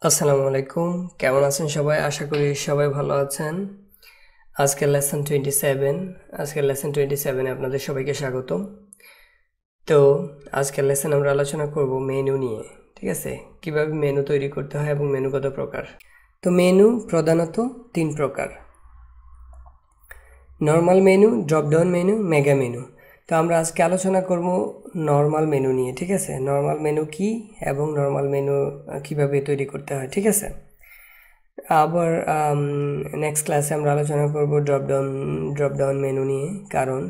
আসসালামু আলাইকুম, কেমন আছেন সবাই? আশা করি সবাই ভালো আছেন। আজকের লেসন 27 আপনাদের সবাইকে স্বাগত। তো আজকের লেসন আমরা আলোচনা করব মেনু নিয়ে। ঠিক আছে, কিভাবে মেনু তৈরি করতে হয় এবং মেনু কত প্রকার। তো মেনু প্রধানত 3 প্রকার: normal menu, drop down menu, mega menu. তো আমরা আজকে আলোচনা করব নর্মাল মেনু নিয়ে। ঠিক আছে, নর্মাল মেনু কি এবং নর্মাল মেনু কিভাবে তৈরি করতে হয়। ঠিক আছে, আবার নেক্সট ক্লাসে আমরা আলোচনা করব ড্রপ ডাউন মেনু নিয়ে, কারণ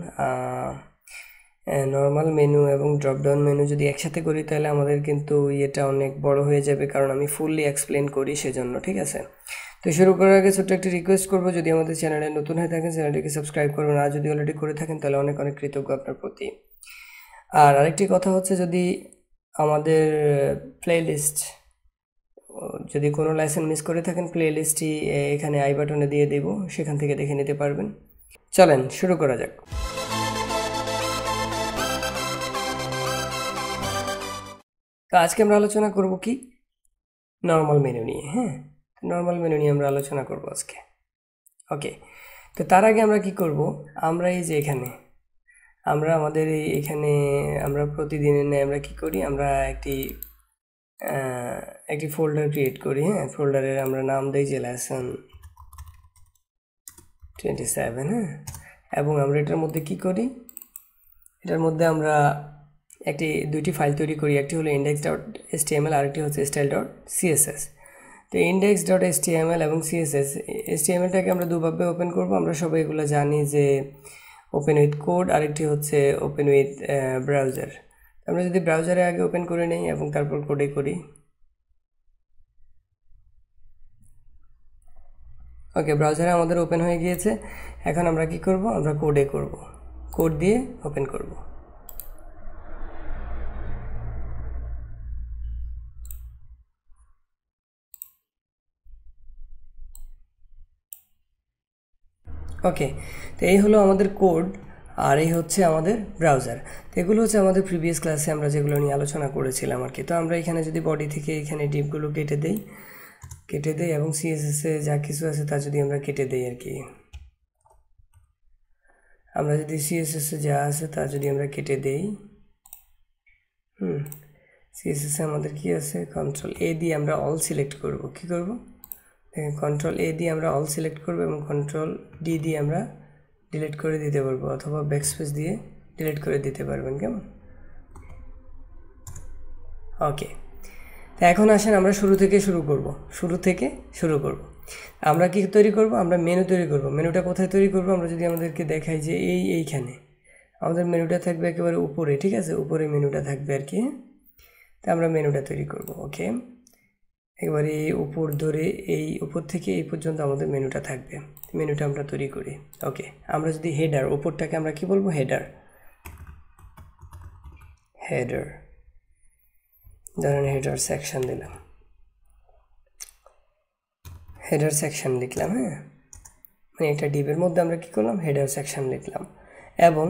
নর্মাল মেনু এবং ড্রপ ডাউন মেনু যদি একসাথে করি তাহলে আমাদের কিন্তু এটা অনেক বড় হয়ে যাবে, কারণ আমি ফুললি এক্সপ্লেন করি সেজন্য। ঠিক আছে, তো শুরু করার আগে ছোট্ট একটি রিকোয়েস্ট করবো, যদি আমাদের চ্যানেলে নতুন হয়ে থাকেন চ্যানেলটিকে সাবস্ক্রাইব করবেন, আর যদি অলরেডি করে থাকেন তাহলে অনেক অনেক কৃতজ্ঞ আপনার প্রতি। আর আরেকটি কথা হচ্ছে, যদি আমাদের প্লেলিস্ট, যদি কোনো লেসন মিস করে থাকেন প্লেলিস্টটি এখানে আই বাটনে দিয়ে দেব, সেখান থেকে দেখে নিতে পারবেন। চলেন শুরু করা যাক। তো আজকে আমরা আলোচনা করব কি, নর্মাল মেনু নিয়ে। হ্যাঁ, নর্মাল মেনু নিয়ে আমরা আলোচনা করব আজকে। ওকে, তো তার আগে আমরা কি করব, আমরা এই যে এখানে আমরা আমাদের এখানে আমরা প্রতিদিনের ন্যায় আমরা কি করি, আমরা একটি ফোল্ডার ক্রিয়েট করি। হ্যাঁ, ফোল্ডারের আমরা নাম দিই যে লেসন 27। হ্যাঁ, এবং আমরা এটার মধ্যে কি করি, এটার মধ্যে আমরা দুইটি ফাইল তৈরি করি। একটি হলো index.html, আরেকটি হচ্ছে style.css। তো index.html এবং এসটিএমএলটাকে আমরা দুভাবে ওপেন করব। আমরা সবাই এগুলো জানি যে ওপেন উইথ কোড, আরেকটি হচ্ছে ওপেন উইথ ব্রাউজার। আমরা যদি ব্রাউজারে আগে ওপেন করে নেই এবং তারপর কোডে করি। ওকে, ব্রাউজারে আমাদের ওপেন হয়ে গিয়েছে। এখন আমরা কি করব, আমরা কোডে করব, কোড দিয়ে ওপেন করব। ওকে, তো এই হলো আমাদের কোড, আর এই হচ্ছে আমাদের ব্রাউজার। তো এগুলো হচ্ছে আমাদের প্রিভিয়াস ক্লাসে আমরা যেগুলো নিয়ে আলোচনা করেছিলাম আর কি। তো আমরা এখানে যদি বডি থেকে এখানে ডিপগুলো কেটে দেই এবং সিএসএসে যা কিছু আছে তা যদি আমরা কেটে দেই আর কি, আমরা যদি সিএসএসে যা আছে তা যদি আমরা কেটে দেই, সিএসএসে আমাদের কি আছে, কন্ট্রোল এ দিয়ে আমরা অল সিলেক্ট করব। কি করব, কন্ট্রোল এ দিয়ে আমরা অল সিলেক্ট করব এবং কন্ট্রোল ডি দিয়ে আমরা ডিলিট করে দিতে পারবো, অথবা ব্যাকস্পেস দিয়ে ডিলিট করে দিতে পারবেন। কেমন? ওকে, তো এখন আসেন আমরা শুরু থেকে শুরু করব। আমরা কি তৈরি করব, আমরা মেনু তৈরি করব। মেনুটা কোথায় তৈরি করব, আমরা যদি আমাদেরকে দেখাই যে এইখানে আমাদের মেনুটা থাকবে একেবারে উপরে। ঠিক আছে, উপরে মেনুটা থাকবে আর কি। তো আমরা মেনুটা তৈরি করব। ওকে, একেবারে উপর ধরে এই উপর থেকে এই পর্যন্ত আমাদের মেনুটা থাকবে। মেনুটা আমরা তৈরি করি। ওকে, আমরা যদি হেডার, উপরটাকে আমরা কি বলবো, হেডার ধরেন হেডার সেকশন দিলাম, হেডার সেকশন লিখলাম। হ্যাঁ, মানে একটা ডিপের মধ্যে আমরা কি করলাম, হেডার সেকশন লিখলাম। এবং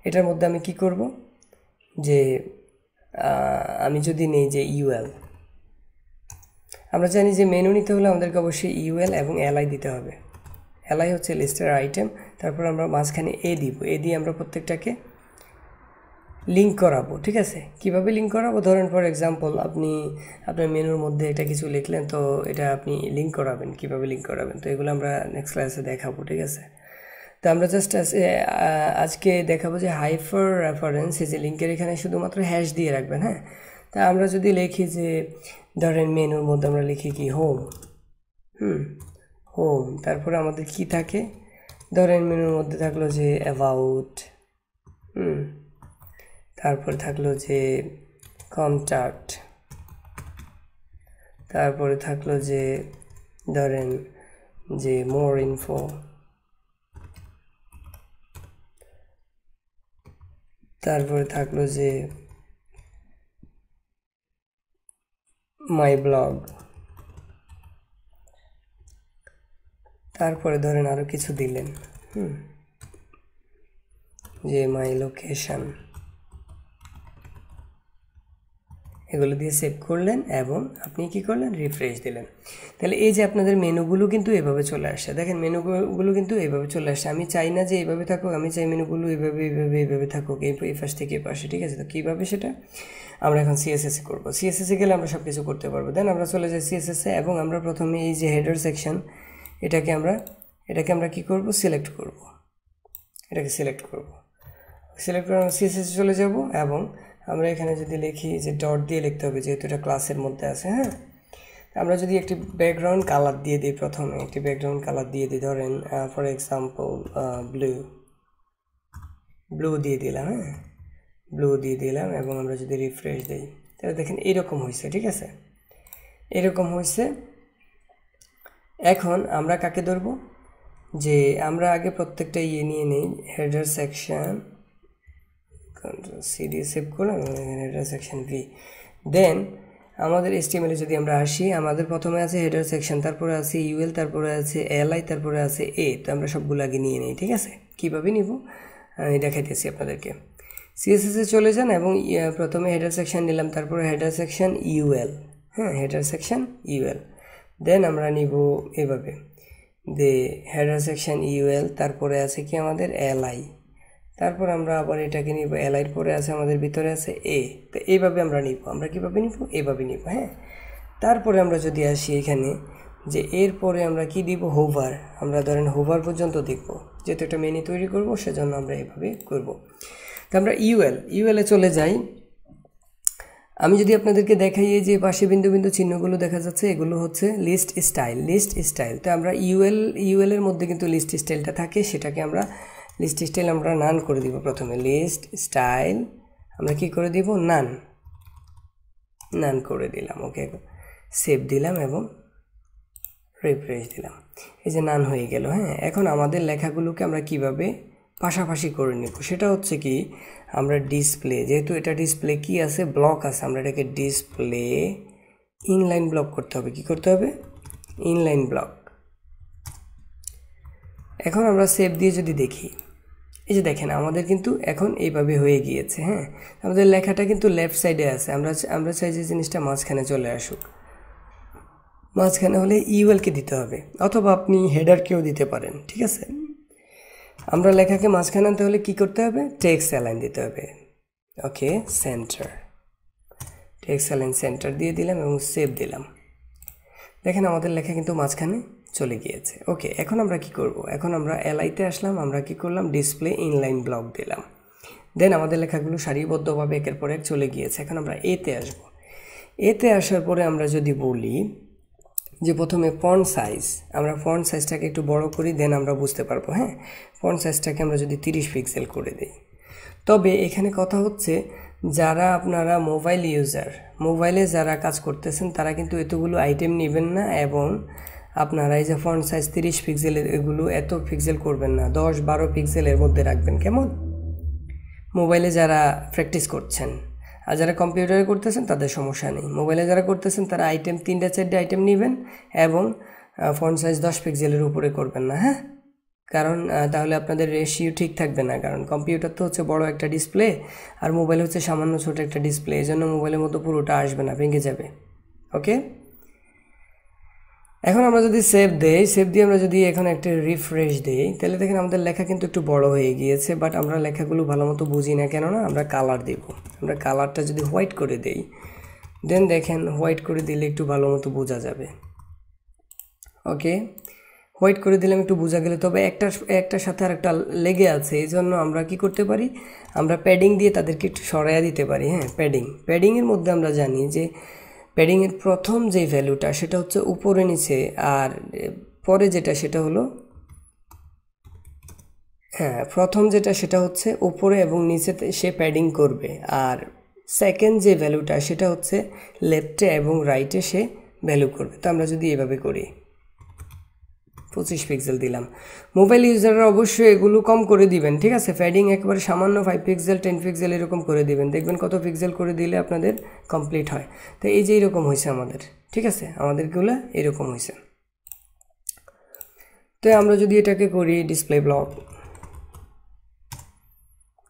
এটার মধ্যে আমি কি করব, যে আমি যদি নেই যে ইউএল, আমরা জানি যে মেনু নিতে হলে আমাদেরকে অবশ্যই ইউএল এবং এলআই দিতে হবে। এলআই হচ্ছে লিস্টের আইটেম, তারপর আমরা মাঝখানে এ দিব, এ দিয়ে আমরা প্রত্যেকটাকে লিঙ্ক করাবো। ঠিক আছে, কিভাবে লিঙ্ক করাবো, ধরেন ফর এক্সাম্পল আপনি আপনার মেনুর মধ্যে এটা কিছু লিখলেন, তো এটা আপনি লিঙ্ক করাবেন, কিভাবে লিঙ্ক করাবেন, তো এগুলো আমরা নেক্সট ক্লাসে দেখাবো। ঠিক আছে, তো আমরা জাস্ট আজকে দেখাবো যে হাইপার রেফারেন্স, এই যে লিঙ্কের এখানে শুধুমাত্র হ্যাশ দিয়ে রাখবেন। হ্যাঁ, তা আমরা যদি লিখি যে ধরেন মেনুর মধ্যে আমরা লিখি কি হোম, হোম, তারপরে আমাদের কি থাকে, ধরেন মেনুর মধ্যে থাকলো যে অ্যাবাউট, তারপরে থাকলো যে কন্ট্যাক্ট, তারপরে থাকলো যে ধরেন যে মোর ইনফো, তারপরে থাকলো যে মাই ব্লগ, তারপরে ধরেন আরও কিছু দিলেন, যে মাই লোকেশন, এগুলো দিয়ে সেভ করলেন এবং আপনি কি করলেন, রিফ্রেশ দিলেন। তাহলে এই যে আপনাদের মেনুগুলো কিন্তু এভাবে চলে আসছে। দেখেন মেনুগুলো কিন্তু এইভাবে চলে আসছে। আমি চাই না যে এইভাবে থাকুক, আমি চাই মেনুগুলো এইভাবে থাকুক, এই পাশ থেকে এই পাশে, ঠিক আছে। তো কীভাবে সেটা আমরা এখন সিএসএসে করব। সিএসএসে গেলে আমরা সব কিছু করতে পারবো। দেন আমরা চলে যাই সিএসএসে এবং আমরা প্রথমে এই যে হেডার সেকশন এটাকে আমরা কি করব, সিলেক্ট করব। এটাকে সিলেক্ট করব। সিলেক্ট করে আমরা সিএসএসে চলে যাব এবং আমরা এখানে যদি লিখি যে ডট দিয়ে লিখতে হবে, যেহেতু এটা ক্লাসের মধ্যে আছে। হ্যাঁ, আমরা যদি একটি ব্যাকগ্রাউন্ড কালার দিয়ে দিই, প্রথমে একটি ব্যাকগ্রাউন্ড কালার দিয়ে দিই, ধরেন ফর এক্সাম্পল ব্লু দিয়ে দিলাম। হ্যাঁ, ব্লু দিয়ে দিলাম এবং আমরা যদি রিফ্রেশ দিই তাহলে দেখেন এইরকম হয়েছে, ঠিক আছে, এরকম হয়েছে। এখন আমরা কাকে ধরবো, যে আমরা আগে প্রত্যেকটা নিয়ে নেই, হেডার সেকশন সি দিয়ে সেভ করলাম, হেডার সেকশন ভি। দেন আমাদের HTML যদি আমরা আসি, আমাদের প্রথমে আছে হেডার সেকশন, তারপরে আছে ইউএল, তারপরে আছে এলআই, তারপরে আছে এ। তো আমরা সবগুলো আগে নিয়ে নিই, ঠিক আছে। কীভাবে নিব আমি দেখাইতেছি আপনাদেরকে। সিএসএসে চলে যান এবং প্রথমে হেডার সেকশন নিলাম, তারপরে হেডার সেকশন ইউএল। হ্যাঁ, হেডার সেকশন ইউএল। দেন আমরা নিব এভাবে হেডার সেকশন ইউএল, তারপরে আছে কি আমাদের এলআই, তারপর আমরা আবার এটাকে নিব, এলআইয়ের পরে আছে আমাদের ভিতরে আছে এ। তো এইভাবে আমরা নিব, আমরা কীভাবে নিব, এইভাবে নিব। হ্যাঁ, তারপরে আমরা যদি আসি এখানে যে এরপরে আমরা কি দিব, হোভার। আমরা ধরেন হোভার পর্যন্ত দেখব, যেহেতু একটা মেনু তৈরি করব সেজন্য আমরা এইভাবে করব। তো আমরা ইউএলে চলে যাই। আমি যদি আপনাদেরকে দেখাই, এই যে পাশে বিন্দু বিন্দু চিহ্নগুলো দেখা যাচ্ছে, এগুলো হচ্ছে লিস্ট স্টাইল। তো আমরা ইউএল এর মধ্যে কিন্তু লিস্ট স্টাইলটা থাকে, সেটাকে আমরা লিস্ট স্টাইল আমরা নান করে দিব। প্রথমে লিস্ট স্টাইল আমরা কি করে দিব, নান করে দিলাম। ওকে, সেভ দিলাম এবং রিফ্রেশ দিলাম। এই যে নান হয়ে গেল। হ্যাঁ, এখন আমাদের লেখাগুলোকে আমরা কিভাবে পাশাপাশি করে নেব, সেটা হচ্ছে কি, আমরা ডিসপ্লে, যেহেতু এটা ডিসপ্লে কি আছে, ব্লক আছে, আমরা এটাকে ডিসপ্লে ইনলাইন ব্লক করতে হবে। কি করতে হবে, ইনলাইন ব্লক। এখন আমরা সেভ দিয়ে যদি দেখি, এই যে দেখেন আমাদের কিন্তু এখন এইভাবে হয়ে গিয়েছে। হ্যাঁ, আমাদের লেখাটা কিন্তু লেফট সাইডে আছে। আমরা চাই যে জিনিসটা মাঝখানে চলে আসুক। মাঝখানে হলে ইউএলকে দিতে হবে, অথবা আপনি হেডারকেও দিতে পারেন, ঠিক আছে। আমরা লেখাকে মাঝখানে আনতে হলে কী করতে হবে, টেক্সট অ্যালাইন দিতে হবে। ওকে, সেন্টার, টেক্সট অ্যালাইন সেন্টার দিয়ে দিলাম এবং সেভ দিলাম। দেখেন আমাদের লেখা কিন্তু মাঝখানে চলে গিয়েছে। ওকে, এখন আমরা কি করব, এখন আমরা এলআইতে আসলাম, আমরা কি করলাম, ডিসপ্লে ইনলাইন ব্লক দিলাম। দেন আমাদের লেখাগুলো সারিবদ্ধভাবে একের পর এক চলে গিয়েছে। এখন আমরা এতে আসব। এতে আসার পরে আমরা যদি বলি যে প্রথমে ফন্ট সাইজ, আমরা ফন্ট সাইজটাকে একটু বড় করি, দেন আমরা বুঝতে পারবো। হ্যাঁ, ফন্ট সাইজটাকে আমরা যদি 30 পিক্সেল করে দিই। তবে এখানে কথা হচ্ছে, যারা আপনারা মোবাইল ইউজার, মোবাইলে যারা কাজ করতেছেন তারা কিন্তু এতগুলো আইটেম নেবেন না, এবং আপনারা এই যে ফন্ট সাইজ 30 পিক্সেলের এগুলো এত পিক্সেল করবেন না, 10-12 পিক্সেলের মধ্যে রাখবেন। কেমন, মোবাইলে যারা প্র্যাকটিস করছেন, আর যারা কম্পিউটারে করতেছেন তাদের সমস্যা নেই। মোবাইলে যারা করতেছেন তারা আইটেম 3-4 আইটেম নেবেন এবং ফন্ট সাইজ 10 পিক্সেলের উপরে করবেন না। হ্যাঁ, কারণ তাহলে আপনাদের রেশিও ঠিক থাকবে না, কারণ কম্পিউটার তো হচ্ছে বড় একটা ডিসপ্লে আর মোবাইল হচ্ছে সামান্য ছোট একটা ডিসপ্লে, এই জন্য মোবাইলের মতো পুরোটা আসবে না, ভেঙে যাবে। ওকে, এখন আমরা যদি সেভ দেই, সেভ দিয়ে আমরা যদি এখন একটা রিফ্রেশ দিই, তাহলে দেখেন আমাদের লেখা কিন্তু একটু বড় হয়ে গিয়েছে, বাট আমরা লেখাগুলো ভালো মতো বুঝি না, কেননা আমরা কালার দেব। আমরা কালারটা যদি হোয়াইট করে দেই, দেন দেখেন হোয়াইট করে দিলে একটু ভালো মতো বোঝা যাবে। ওকে, হোয়াইট করে দিলাম, একটু বোঝা গেলে, তবে একটার সাথে আর একটা লেগে আছে, এই জন্য আমরা কি করতে পারি, আমরা প্যাডিং দিয়ে তাদেরকে একটু সরাইয়া দিতে পারি। হ্যাঁ, প্যাডিংয়ের মধ্যে আমরা জানি যে প্যাডিংয়ের প্রথম যে ভ্যালুটা সেটা হচ্ছে উপরে নিচে, আর পরে যেটা সেটা হলো, হ্যাঁ, প্রথম যেটা সেটা হচ্ছে উপরে এবং নিচেতে সে প্যাডিং করবে, আর সেকেন্ড যে ভ্যালুটা সেটা হচ্ছে লেফটে এবং রাইটে সে ভ্যালু করবে। তো আমরা যদি এভাবে করি, 25 পিক্সেল দিলাম। মোবাইল ইউজাররা অবশ্যই এগুলো কম করে দিবেন, ঠিক আছে। প্যাডিং একবারে সামান্য 5 পিক্সেল 10 পিক্সেল এরকম করে দিবেন, দেখবেন কত পিক্সেল করে দিলে আপনাদের কমপ্লিট হয়। তো এই যে এরকম হয়েছে আমাদের, ঠিক আছে, আমাদেরগুলো এরকম হয়েছে। তো আমরা যদি এটাকে করি display block,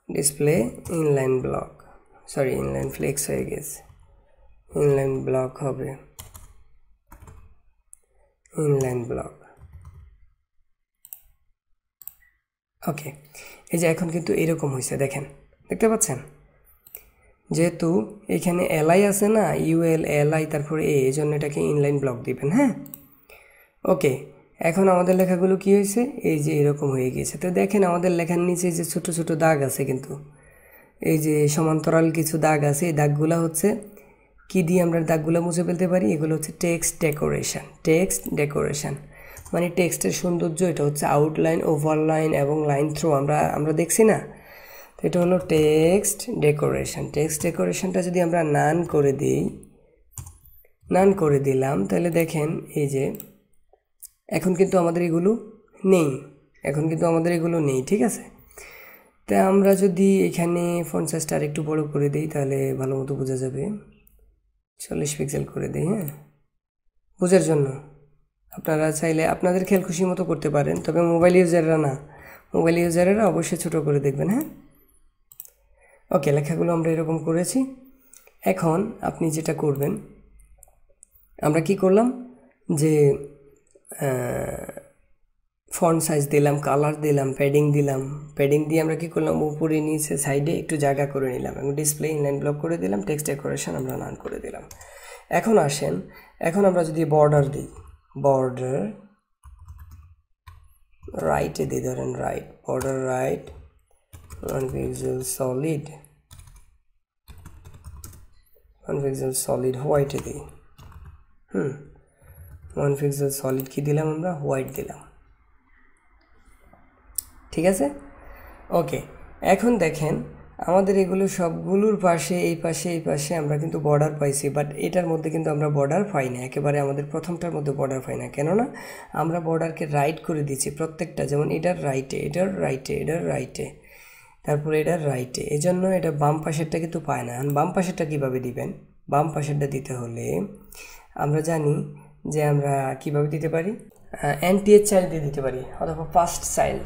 display inline block, sorry inline flex হয়ে গেছে, ইনলাইন ব্লক হবে, ইনলাইন ব্লক। ওকে, এই যে এখন কিন্তু এরকম হয়েছে, দেখেন, দেখতে পাচ্ছেন, যেহেতু এখানে এলআই আছে না, ইউএল এলআই তারপরে এই জন্য এটাকে ইনলাইন ব্লক দিবেন। হ্যাঁ, ওকে, এখন আমাদের লেখাগুলো কি হয়েছে, এই যে এরকম হয়ে গিয়েছে। তো দেখেন আমাদের লেখার নিচে যে ছোট ছোট দাগ আছে, কিন্তু এই যে সমান্তরাল কিছু দাগ আছে, এই দাগগুলো হচ্ছে কি দিয়ে আমরা দাগগুলো মুছে ফেলতে পারি, এগুলো হচ্ছে টেক্সট ডেকোরেশন। টেক্সট ডেকোরেশন মানে টেক্সটের সৌন্দর্য, এটা হচ্ছে আউটলাইন, ওভারলাইন এবং লাইন থ্রো, আমরা দেখছি না। তো এটা হলো টেক্সট ডেকোরেশন। টেক্সট ডেকোরেশনটা যদি আমরা নান করে দিই, নান করে দিলাম, তাহলে দেখেন এই যে এখন কিন্তু আমাদের এগুলো নেই, এখন কিন্তু আমাদের এগুলো নেই, ঠিক আছে। তা আমরা যদি এখানে ফন্ট সাইজটা আর একটু বড় করে দিই তাহলে ভালো মতো বোঝা যাবে। 40 পিক্সেল করে দিই। হ্যাঁ, বোঝার জন্য আপনারা চাইলে আপনাদের খেয়াল খুশি মতো করতে পারেন, তবে মোবাইল ইউজাররা না, মোবাইল ইউজারেরা অবশ্যই ছোট করে দেখবেন। হ্যাঁ, ওকে, লেখাগুলো আমরা এরকম করেছি। এখন আপনি যেটা করবেন, আমরা কি করলাম যে ফন্ট সাইজ দিলাম, কালার দিলাম, প্যাডিং দিলাম। প্যাডিং দিয়ে আমরা কি করলাম, উপরে নিচে সাইডে একটু জায়গা করে নিলাম এবং ডিসপ্লে ইনলাইন ব্লক করে দিলাম। টেক্সট ডেকোরেশন আমরা নান করে দিলাম। এখন আসেন, এখন আমরা যদি বর্ডার দিই, বর্ডার রাইটে দিই, ধরেন right, border right 1 pixel solid, 1 pixel solid হোয়াইটে দিই। 1 পিক্সেল সলিড কি দিলাম আমরা, হোয়াইট দিলাম, ঠিক আছে। ওকে, এখন দেখেন আমাদের এগুলো সবগুলোর পাশে, এই পাশে, এই পাশে আমরা কিন্তু বর্ডার পাইছি, বাট এটার মধ্যে কিন্তু আমরা বর্ডার পাই না, একেবারে আমাদের প্রথমটার মধ্যে বর্ডার পাই না। কেননা আমরা বর্ডারকে রাইট করে দিচ্ছি প্রত্যেকটা, যেমন এটার রাইটে, এটার রাইটে, এটার রাইটে, তারপরে এটার রাইটে, এই জন্য এটা বাম পাশেরটা কিন্তু পায় না। বাম পাশেরটা কীভাবে দিবেন, বাম পাশেরটা দিতে হলে আমরা জানি যে আমরা কিভাবে দিতে পারি, এনটিএচ চাইল্ড দিয়ে দিতে পারি, অথবা ফার্স্ট চাইল্ড,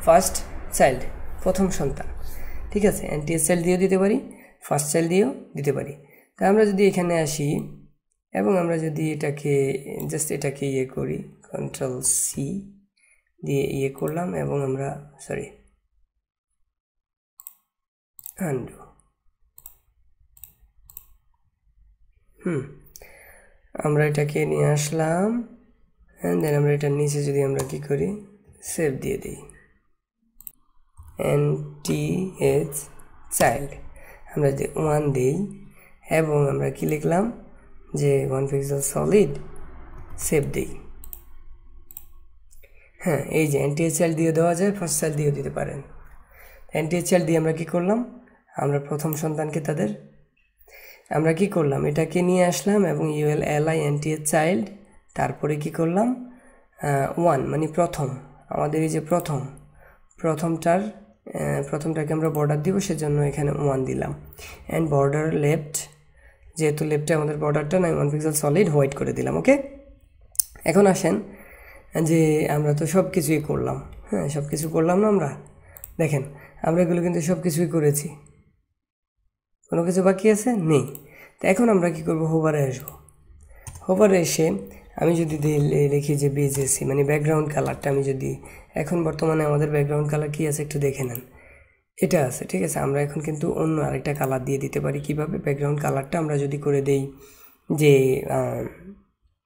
ফার্স্ট চাইল্ড প্রথম সন্তান, ঠিক আছে। এনটিএস চাইল্ড দিয়েও দিতে পারি, ফার্স্ট চাইল্ড দিয়েও দিতে পারি। তা আমরা যদি এখানে আসি এবং আমরা যদি এটাকে জাস্ট এটাকে ইয়ে করি, কন্ট্রোল সি দিয়ে ইয়ে করলাম এবং আমরা আনডু, আমরা এটাকে নিয়ে আসলাম, দেন আমরা এটার নিচে যদি আমরা কি করি, সেভ দিয়ে দিই, এনটিএচ চাইল্ড, আমরা যদি 1 দিই এবং আমরা কি লিখলাম যে 1 পিক্সেল সলিড, সেভ দিই। হ্যাঁ, এই যে এনটিএচ চাইল্ড দিয়ে দেওয়া যায়, ফার্স্ট চাইল্ড দিয়েও দিতে পারেন। এনটিএচ চাইল্ড দিয়ে আমরা কি করলাম, আমরা প্রথম সন্তানকে তাদের আমরা কি করলাম, এটাকে নিয়ে আসলাম এবং ইউএল এলআই এনটিএচ চাইল্ড, তারপরে কি করলাম 1 মানে প্রথম, আমাদের এই যে প্রথমটাকে আমরা বর্ডার দিব, সেজন্য এখানে 1 দিলাম। অ্যান্ড বর্ডার লেফট, যেহেতু লেফটে আমাদের বর্ডারটা নাই, 1 পিক্সেল সলিড হোয়াইট করে দিলাম। ওকে, এখন আসেন যে আমরা তো সব কিছুই করলাম, হ্যাঁ সব কিছু করলাম না আমরা, দেখেন আমরা এগুলো কিন্তু সব কিছুই করেছি, কোনো কিছু বাকি আছে নেই। তো এখন আমরা কি করব, হোভারে আসবো। হোভারে এসে আমি যদি লিখি যে বিজেসি মানে ব্যাকগ্রাউন্ড কালারটা, আমি যদি এখন বর্তমানে আমাদের ব্যাকগ্রাউন্ড কালার কি আছে একটু দেখে নেন, এটা আছে, ঠিক আছে। আমরা এখন কিন্তু অন্য আরেকটা কালার দিয়ে দিতে পারি। কিভাবে, ব্যাকগ্রাউন্ড কালারটা আমরা যদি করে দেই যে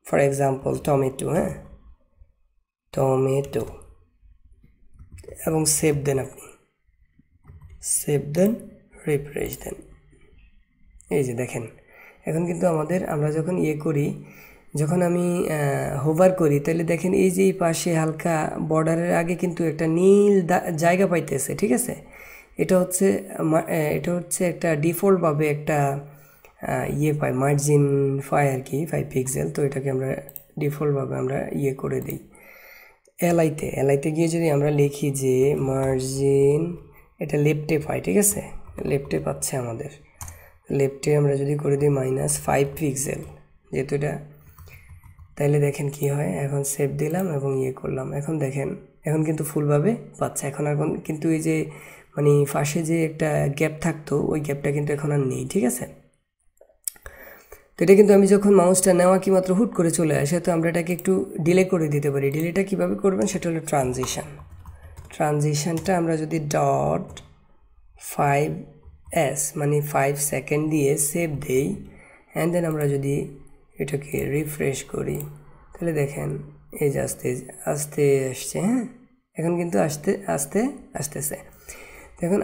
ফর এক্সাম্পল টমেটো, হ্যাঁ টমেটো, এবং সেভ দেন, আপনি সেভ দেন, রিফ্রেশ দেন, এই যে দেখেন এখন কিন্তু আমরা যখন ইয়ে করি, যখন আমি হোভার করি, তাহলে দেখেন এই যে এই পাশে হালকা বর্ডারের আগে কিন্তু একটা নীল জায়গা পাইতেছে, ঠিক আছে। এটা হচ্ছে একটা ডিফল্টভাবে একটা ইয়ে পাই, মার্জিন পাই আর কি, 5 পিক্সেল। তো এটাকে আমরা ডিফল্টভাবে আমরা ইয়ে করে দিই এলআইতে গিয়ে যদি আমরা লিখি যে মার্জিন, এটা লেফটে পাই, ঠিক আছে, লেফটে পাচ্ছে আমাদের, লেফটে আমরা যদি করে দিই -5 পিক্সেল, যেহেতু এটা, তাইলে দেখেন কি হয়। এখন সেভ দিলাম এবং ইয়ে করলাম, এখন দেখেন এখন কিন্তু ফুলভাবে পাচ্ছে। এখন কিন্তু এই যে মানে পাশে যে একটা গ্যাপ থাকতো, ওই গ্যাপটা কিন্তু এখন আর নেই, ঠিক আছে। তো এটা কিন্তু আমি যখন মাউসটা নেওয়া কি মাত্র হুট করে চলে আসে, তো আমরা এটাকে একটু ডিলে করে দিতে পারি। ডিলেটা কীভাবে করবেন সেটা হলো ট্রানজিশনটা আমরা যদি .5s মানে 5 সেকেন্ড দিয়ে সেভ দেই, অ্যান্ড দেন আমরা যদি এটাকে রিফ্রেশ করি তাহলে দেখেন এই যে আস্তে আস্তে আসছে। হ্যাঁ, এখন কিন্তু আসতেছে। এখন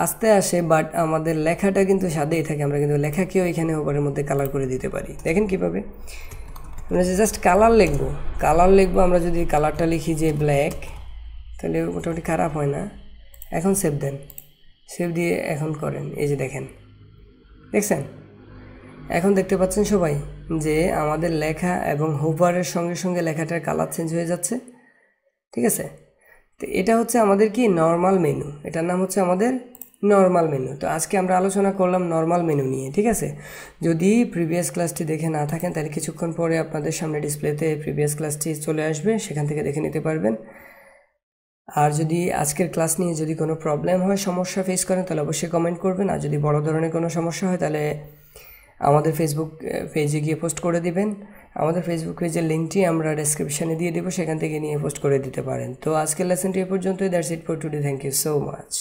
আস্তে আসে, বাট আমাদের লেখাটা কিন্তু সাদাই থাকে। আমরা কিন্তু লেখাকেও এখানে ওপরের মধ্যে কালার করে দিতে পারি। দেখেন কীভাবে আমরা যে জাস্ট কালার লিখবো, আমরা যদি কালারটা লিখি যে ব্ল্যাক, তাহলে মোটামুটি খারাপ হয় না। এখন সেভ দেন, সেভ দিয়ে এখন করেন, এই যে দেখছেন, এখন দেখতে পাচ্ছেন সবাই যে আমাদের লেখা এবং হোভারের সঙ্গে সঙ্গে লেখাটার কালার চেঞ্জ হয়ে যাচ্ছে। ঠিক আছে, তো এটা হচ্ছে আমাদের কি নর্মাল মেনু, এটার নাম হচ্ছে আমাদের নর্মাল মেনু। তো আজকে আমরা আলোচনা করলাম নর্মাল মেনু নিয়ে। ঠিক আছে, যদি প্রিভিয়াস ক্লাসটি দেখে না থাকেন তাহলে কিছুক্ষণ পরে আপনাদের সামনে ডিসপ্লেতে প্রিভিয়াস ক্লাসটি চলে আসবে, সেখান থেকে দেখে নিতে পারবেন। আর যদি আজকের ক্লাস নিয়ে যদি কোনো প্রবলেম হয়, সমস্যা ফেস করেন, তাহলে অবশ্যই কমেন্ট করবেন। আর যদি বড় ধরনের কোনো সমস্যা হয় তাহলে আমাদের ফেসবুক পেজে গিয়ে পোস্ট করে দিবেন। আমাদের ফেসবুক পেজের লিঙ্কটি আমরা ডেসক্রিপশানে দিয়ে দেবো, সেখান থেকে নিয়ে পোস্ট করে দিতে পারেন। তো আজকের লেসনটি এ পর্যন্তই। That's it for today. Thank you so much.